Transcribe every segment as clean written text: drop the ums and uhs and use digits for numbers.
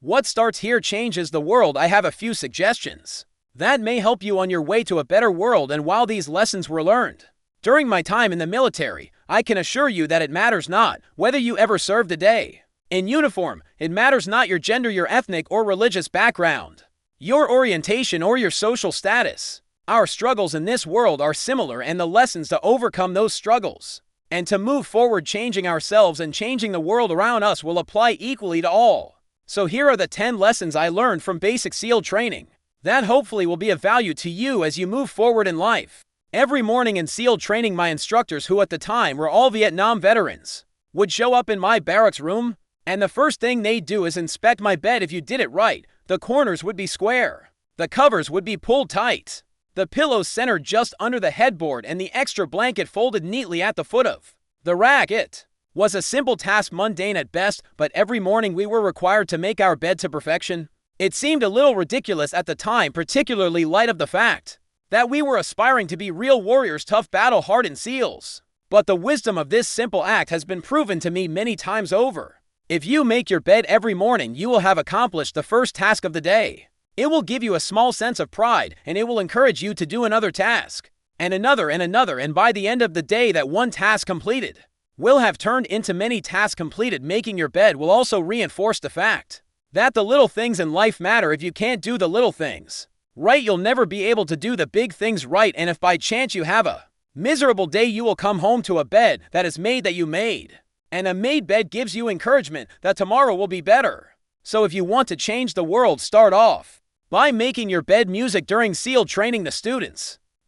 What starts here changes the world. I have a few suggestions that may help you on your way to a better world. And while these lessons were learned during my time in the military, I can assure you that it matters not whether you ever served a day in uniform. It matters not your gender, your ethnic or religious background, your orientation or your social status. Our struggles in this world are similar, and the lessons to overcome those struggles and to move forward, changing ourselves and changing the world around us, will apply equally to all. So here are the 10 lessons I learned from basic SEAL training that hopefully will be of value to you as you move forward in life. Every morning in SEAL training, my instructors, who at the time were all Vietnam veterans, would show up in my barracks room, and the first thing they'd do is inspect my bed. If you did it right, the corners would be square, the covers would be pulled tight, the pillows centered just under the headboard, and the extra blanket folded neatly at the foot of the rack. It was a simple task, mundane at best, but every morning we were required to make our bed to perfection. It seemed a little ridiculous at the time, particularly light of the fact that we were aspiring to be real warriors, tough, battle-hardened SEALs. But the wisdom of this simple act has been proven to me many times over. If you make your bed every morning, you will have accomplished the first task of the day. It will give you a small sense of pride, and it will encourage you to do another task, and another, and by the end of the day, that one task completed will have turned into many tasks completed. Making your bed will also reinforce the fact that the little things in life matter. If you can't do the little things right, you'll never be able to do the big things right. And if by chance you have a miserable day, you will come home to a bed that is made, that you made. And a made bed gives you encouragement that tomorrow will be better. So if you want to change the world, start off by making your bed. Music during SEAL training.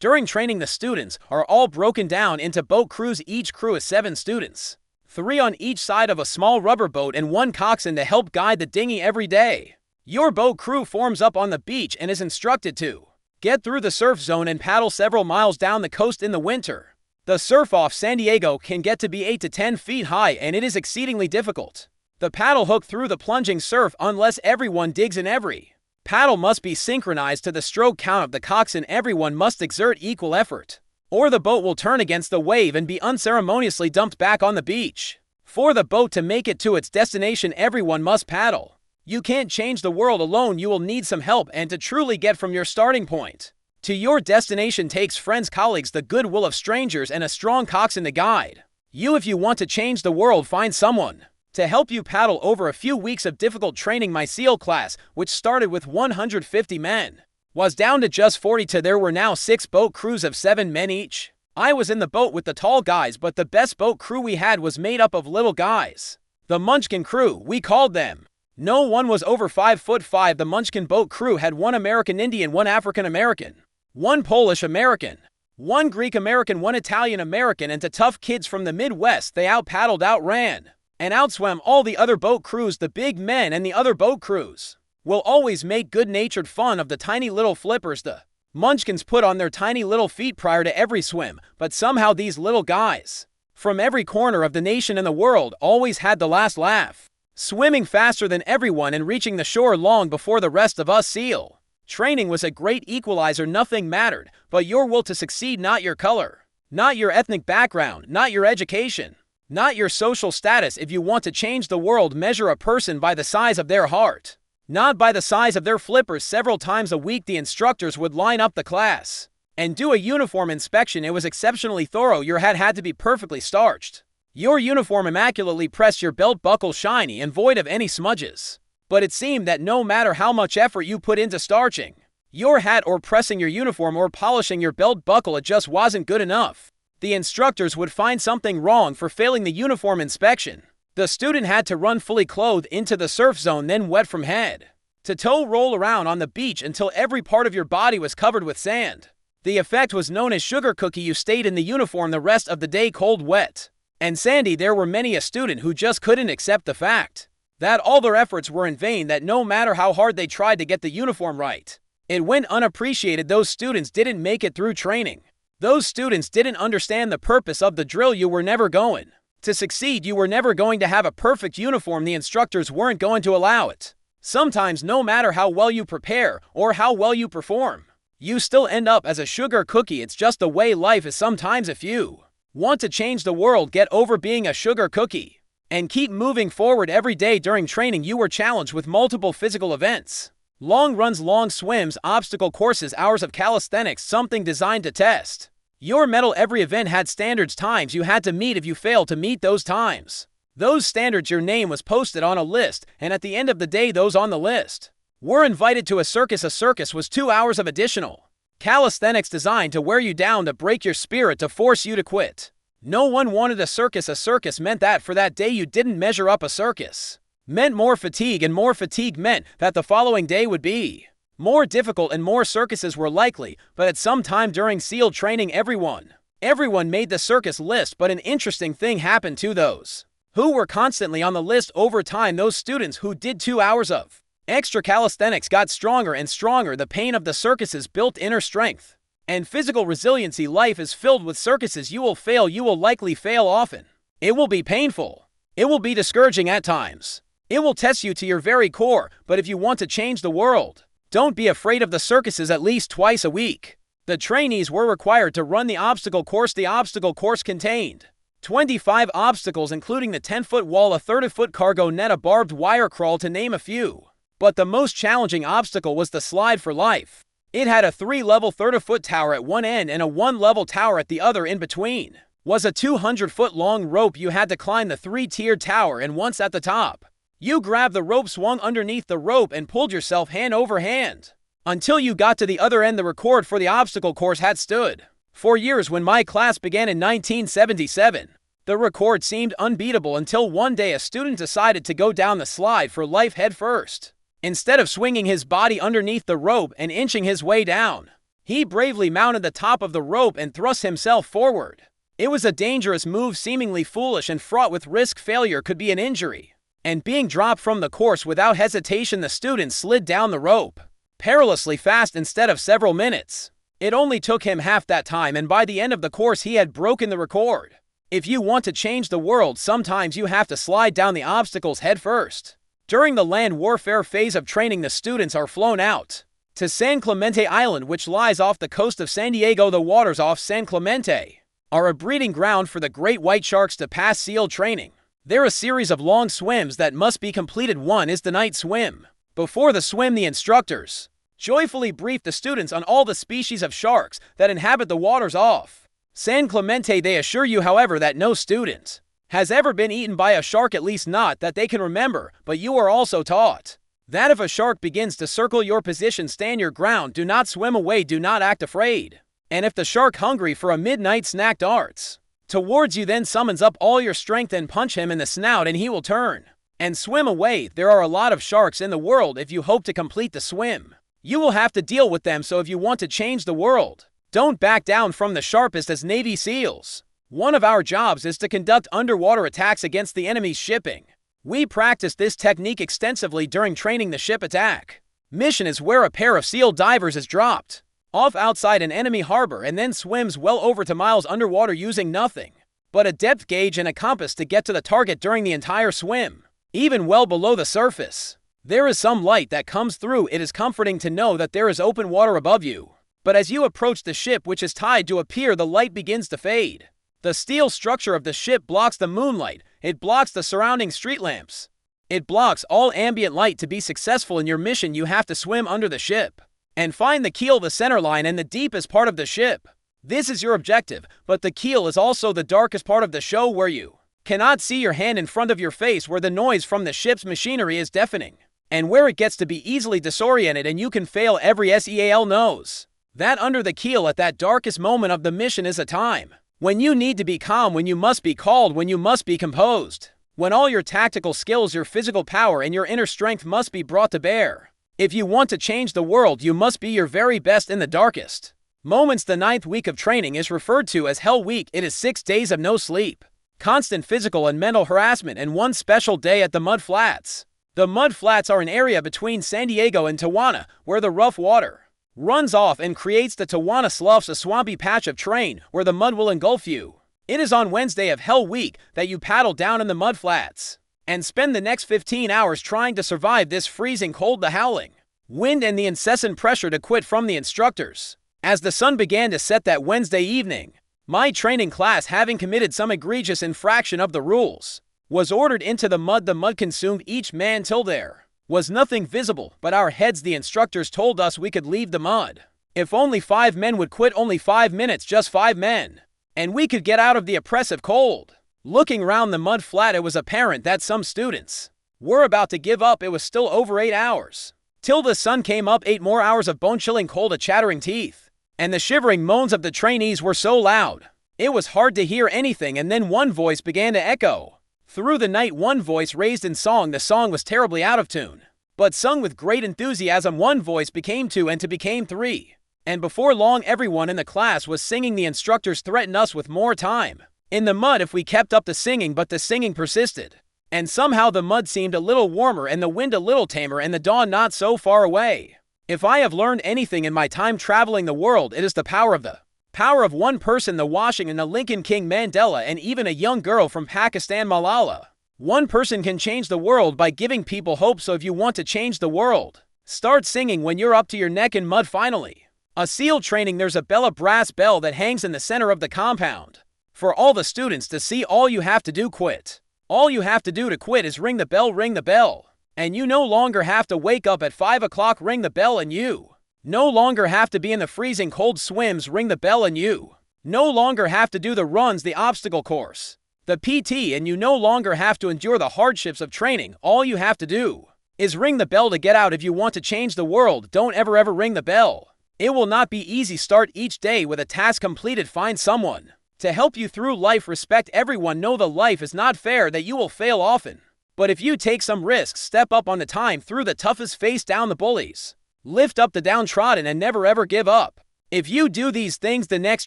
During training, the students are all broken down into boat crews. Each crew is 7 students, 3 on each side of a small rubber boat and 1 coxswain to help guide the dinghy every day. Your boat crew forms up on the beach and is instructed to get through the surf zone and paddle several miles down the coast in the winter. The surf off San Diego can get to be 8 to 10 feet high, and it is exceedingly difficult. The paddle hook through the plunging surf unless everyone digs in. Every paddle must be synchronized to the stroke count of the coxswain. Everyone must exert equal effort, or the boat will turn against the wave and be unceremoniously dumped back on the beach. For the boat to make it to its destination, everyone must paddle. You can't change the world alone. You will need some help, and to truly get from your starting point to your destination takes friends, colleagues, the goodwill of strangers, and a strong coxswain to guide you. If you want to change the world, find someone to help you paddle. Over a few weeks of difficult training, my SEAL class, which started with 150 men, was down to just 42. There were now 6 boat crews of 7 men each. I was in the boat with the tall guys, but the best boat crew we had was made up of little guys. The Munchkin crew, we called them. No one was over 5'5". The Munchkin boat crew had 1 American Indian, 1 African American, 1 Polish American, 1 Greek American, 1 Italian American, and to tough kids from the Midwest. They out-paddled, outran, and outswam all the other boat crews. The big men and the other boat crews will always make good-natured fun of the tiny little flippers the Munchkins put on their tiny little feet prior to every swim, but somehow these little guys from every corner of the nation and the world always had the last laugh, swimming faster than everyone and reaching the shore long before the rest of us. SEAL training was a great equalizer. Nothing mattered but your will to succeed, not your color, not your ethnic background, not your education, not your social status. If you want to change the world, measure a person by the size of their heart, not by the size of their flippers. Several times a week, the instructors would line up the class and do a uniform inspection. It was exceptionally thorough. Your hat had to be perfectly starched, your uniform immaculately pressed, your belt buckle shiny and void of any smudges. But it seemed that no matter how much effort you put into starching your hat or pressing your uniform or polishing your belt buckle, it just wasn't good enough. The instructors would find something wrong for failing the uniform inspection. The student had to run fully clothed into the surf zone, then wet from head to toe roll around on the beach until every part of your body was covered with sand. The effect was known as sugar cookie. You stayed in the uniform the rest of the day, cold, wet, and sandy. There were many a student who just couldn't accept the fact that all their efforts were in vain, that no matter how hard they tried to get the uniform right, it went unappreciated. Those students didn't make it through training. Those students didn't understand the purpose of the drill. You were never going to succeed. You were never going to have a perfect uniform. The instructors weren't going to allow it. Sometimes, no matter how well you prepare or how well you perform, you still end up as a sugar cookie. It's just the way life is sometimes. If you want to change the world, get over being a sugar cookie And keep moving forward every day. During training, you were challenged with multiple physical events. Long runs, long swims, obstacle courses, hours of calisthenics, something designed to test your mettle. Every event had standards, times you had to meet. If you failed to meet those times, those standards, your name was posted on a list, and at the end of the day, those on the list were invited to a circus. A circus was 2 hours of additional calisthenics designed to wear you down, to break your spirit, to force you to quit. No one wanted a circus. A circus meant that for that day you didn't measure up. A circus meant more fatigue, and more fatigue meant that the following day would be more difficult, and more circuses were likely. But at some time during SEAL training, everyone made the circus list. But an interesting thing happened to those who were constantly on the list. Over time, those students who did 2 hours of extra calisthenics got stronger and stronger. The pain of the circuses built inner strength and physical resiliency. Life is filled with circuses. You will fail. You will likely fail often. It will be painful. It will be discouraging at times. It will test you to your very core. But if you want to change the world, don't be afraid of the circuses. At least twice a week, the trainees were required to run the obstacle course. The obstacle course contained 25 obstacles, including the 10-foot wall, a 30-foot cargo net, a barbed wire crawl, to name a few. But the most challenging obstacle was the slide for life. It had a 3-level 30-foot tower at one end and a 1-level tower at the other. In between was a 200-foot-long rope. You had to climb the 3-tiered tower, and once at the top, you grabbed the rope, swung underneath the rope, and pulled yourself hand over hand until you got to the other end. The record for the obstacle course had stood for years. When my class began in 1977, the record seemed unbeatable until one day a student decided to go down the slide for life head first. Instead of swinging his body underneath the rope and inching his way down, he bravely mounted the top of the rope and thrust himself forward. It was a dangerous move, seemingly foolish and fraught with risk. Failure could be an injury and being dropped from the course. Without hesitation, the student slid down the rope perilously fast. Instead of several minutes, it only took him half that time, and by the end of the course he had broken the record. If you want to change the world, sometimes you have to slide down the obstacles head first. During the land warfare phase of training, the students are flown out to San Clemente Island, which lies off the coast of San Diego. The waters off San Clemente are a breeding ground for the great white sharks. To pass SEAL training, there are a series of long swims that must be completed. One is the night swim. Before the swim, the instructors joyfully brief the students on all the species of sharks that inhabit the waters off San Clemente. They assure you, however, that no student has ever been eaten by a shark, at least not that they can remember. But you are also taught that if a shark begins to circle your position, stand your ground. Do not swim away. Do not act afraid. And if the shark, hungry for a midnight snack, darts towards you, then summons up all your strength and punch him in the snout, and he will turn and swim away. There are a lot of sharks in the world. If you hope to complete the swim, you will have to deal with them. So if you want to change the world, don't back down from the sharpest. As Navy SEALs, one of our jobs is to conduct underwater attacks against the enemy's shipping. We practice this technique extensively during training. The ship attack mission is where a pair of SEAL divers is dropped off outside an enemy harbor and then swims well over 2 miles underwater using nothing but a depth gauge and a compass to get to the target. During the entire swim, even well below the surface, there is some light that comes through. It is comforting to know that there is open water above you. But as you approach the ship, which is tied to a pier, the light begins to fade. The steel structure of the ship blocks the moonlight. It blocks the surrounding street lamps. It blocks all ambient light. To be successful in your mission, you have to swim under the ship and find the keel, the center line, and the deepest part of the ship. This is your objective, but the keel is also the darkest part of the show, where you cannot see your hand in front of your face, where the noise from the ship's machinery is deafening, and where it gets to be easily disoriented and you can fail. Every SEAL knows that under the keel, at that darkest moment of the mission, is a time when you need to be calm, when you must be called, when you must be composed, when all your tactical skills, your physical power, and your inner strength must be brought to bear. If you want to change the world, you must be your very best in the darkest moments. The 9th week of training is referred to as Hell Week. It is 6 days of no sleep, constant physical and mental harassment, and one special day at the Mud Flats. The Mud Flats are an area between San Diego and Tijuana where the rough water runs off and creates the Tijuana Sloughs, a swampy patch of terrain where the mud will engulf you. It is on Wednesday of Hell Week that you paddle down in the Mud Flats and spend the next 15 hours trying to survive this freezing cold, the howling wind, and the incessant pressure to quit from the instructors. As the sun began to set that Wednesday evening, my training class, having committed some egregious infraction of the rules, was ordered into the mud. The mud consumed each man till there was nothing visible but our heads. The instructors told us we could leave the mud. If only 5 men would quit, only 5 minutes, just 5 men, and we could get out of the oppressive cold. Looking around the mud flat, it was apparent that some students were about to give up. It was still over 8 hours till the sun came up. 8 more hours of bone-chilling cold, a chattering teeth, and the shivering moans of the trainees were so loud it was hard to hear anything. And then one voice began to echo through the night. One voice raised in song. The song was terribly out of tune, but sung with great enthusiasm. One voice became 2, and 2 became 3. And before long, everyone in the class was singing. The instructors threatened us with more time in the mud if we kept up the singing, but the singing persisted. And somehow the mud seemed a little warmer and the wind a little tamer and the dawn not so far away. If I have learned anything in my time traveling the world, it is the power of one person, the Washington, the Lincoln, King Mandela, and even a young girl from Pakistan, Malala. One person can change the world by giving people hope. So if you want to change the world, start singing when you're up to your neck in mud. Finally, a SEAL training. There's a bell, a brass bell that hangs in the center of the compound for all the students to see. All you have to do quit. All you have to do to quit is ring the bell, and you no longer have to wake up at 5 o'clock. Ring the bell, and you no longer have to be in the freezing cold swims. Ring the bell, and you no longer have to do the runs, the obstacle course, the PT, and you no longer have to endure the hardships of training. All you have to do is ring the bell to get out. If you want to change the world, don't ever ring the bell. It will not be easy. Start each day with a task completed. Find someone to help you through life. Respect everyone. Know the life is not fair, that you will fail often. But if you take some risks, step up on the time through the toughest, face down the bullies, lift up the downtrodden, and never ever give up. If you do these things, the next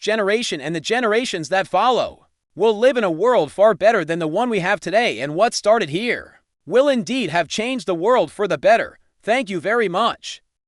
generation and the generations that follow will live in a world far better than the one we have today. And what started here will indeed have changed the world for the better. Thank you very much.